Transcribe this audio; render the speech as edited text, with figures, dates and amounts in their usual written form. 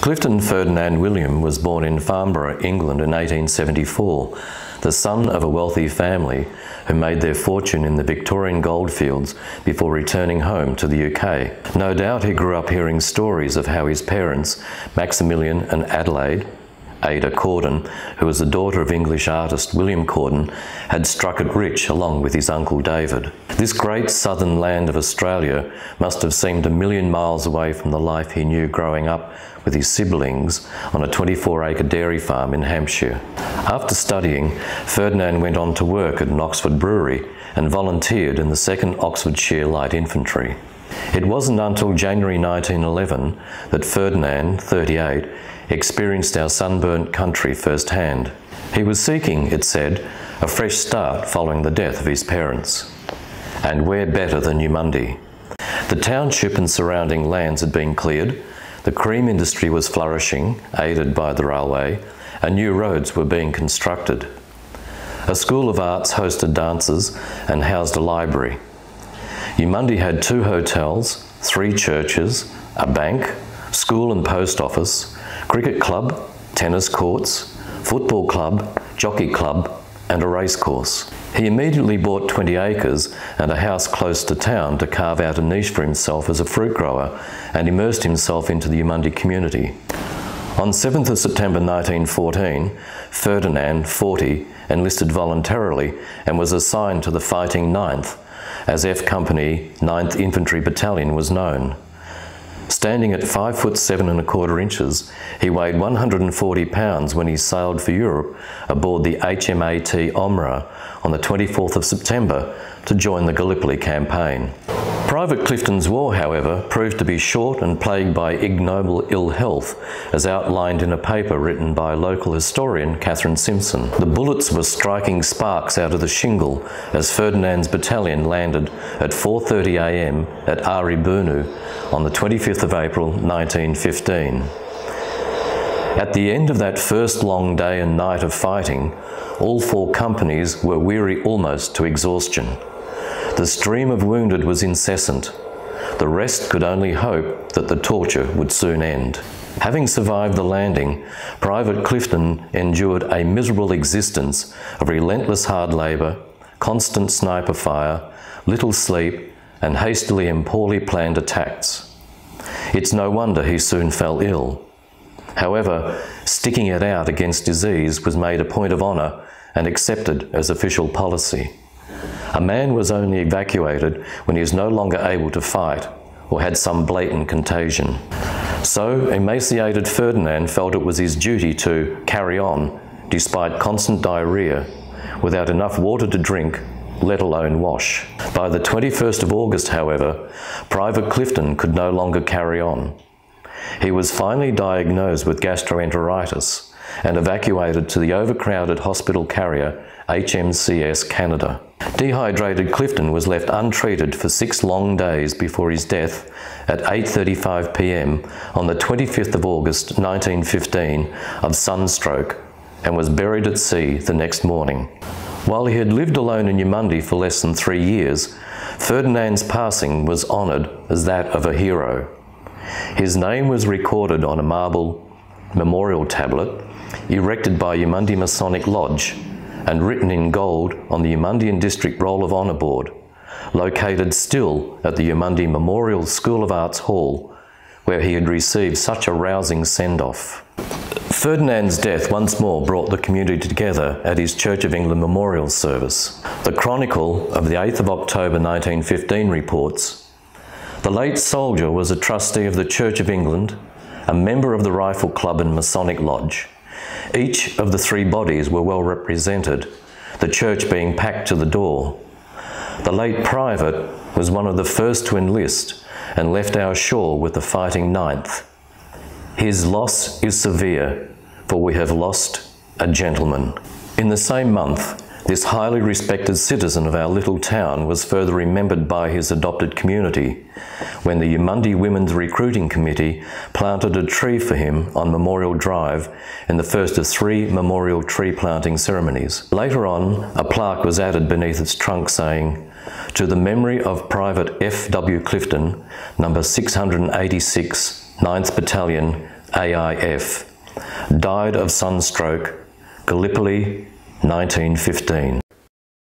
Clifton Ferdinand William was born in Farnborough, England in 1874, the son of a wealthy family who made their fortune in the Victorian goldfields before returning home to the UK. No doubt he grew up hearing stories of how his parents, Maximilian and Adelaide, Ada Corden, who was the daughter of English artist William Corden, had struck it rich along with his uncle David. This great southern land of Australia must have seemed a million miles away from the life he knew growing up with his siblings on a 24-acre dairy farm in Hampshire. After studying, Ferdinand went on to work at an Oxford brewery and volunteered in the 2nd Oxfordshire Light Infantry. It wasn't until January 1911 that Ferdinand, 38, experienced our sunburnt country firsthand. He was seeking, it said, a fresh start following the death of his parents. And where better than Eumundi? The township and surrounding lands had been cleared, the cream industry was flourishing, aided by the railway, and new roads were being constructed. A school of arts hosted dances and housed a library. Eumundi had 2 hotels, 3 churches, a bank, school and post office, cricket club, tennis courts, football club, jockey club, and a racecourse. He immediately bought 20 acres and a house close to town to carve out a niche for himself as a fruit grower and immersed himself into the Eumundi community. On 7th of September 1914, Ferdinand, 40, enlisted voluntarily and was assigned to the Fighting 9th, as F Company 9th Infantry Battalion was known. Standing at 5 foot 7¼ inches, he weighed 140 pounds when he sailed for Europe aboard the HMAT Omra on the 24th of September to join the Gallipoli campaign. Private Clifton's war, however, proved to be short and plagued by ignoble ill health, as outlined in a paper written by local historian Catherine Simpson. The bullets were striking sparks out of the shingle as Ferdinand's battalion landed at 4:30 a.m. at Aribunu on the 25th of April 1915. At the end of that first long day and night of fighting, all 4 companies were weary almost to exhaustion. The stream of wounded was incessant. The rest could only hope that the torture would soon end. Having survived the landing, Private Clifton endured a miserable existence of relentless hard labour, constant sniper fire, little sleep, and hastily and poorly planned attacks. It's no wonder he soon fell ill. However, sticking it out against disease was made a point of honour and accepted as official policy. A man was only evacuated when he was no longer able to fight or had some blatant contagion. So, emaciated Ferdinand felt it was his duty to carry on, despite constant diarrhoea, without enough water to drink, let alone wash. By the 21st of August, however, Private Clifton could no longer carry on. He was finally diagnosed with gastroenteritis and evacuated to the overcrowded hospital carrier HMCS Canada. Dehydrated Clifton was left untreated for 6 long days before his death at 8:35 p.m. on the 25th of August 1915 of sunstroke, and was buried at sea the next morning. While he had lived alone in Eumundi for less than 3 years, Ferdinand's passing was honoured as that of a hero. His name was recorded on a marble memorial tablet erected by Eumundi Masonic Lodge and written in gold on the Eumundian District Roll of Honour Board, located still at the Eumundi Memorial School of Arts Hall, where he had received such a rousing send-off. Ferdinand's death once more brought the community together at his Church of England memorial service. The Chronicle of the 8th of October 1915 reports, "The late soldier was a trustee of the Church of England, a member of the Rifle Club and Masonic Lodge. Each of the 3 bodies were well represented, the church being packed to the door. The late private was one of the first to enlist and left our shore with the Fighting 9th. His loss is severe, for we have lost a gentleman." In the same month, this highly respected citizen of our little town was further remembered by his adopted community, when the Eumundi Women's Recruiting Committee planted a tree for him on Memorial Drive in the first of 3 memorial tree planting ceremonies. Later on, a plaque was added beneath its trunk saying, "To the memory of Private F. W. Clifton, number 686, 9th Battalion, AIF. Died of sunstroke, Gallipoli, 1915.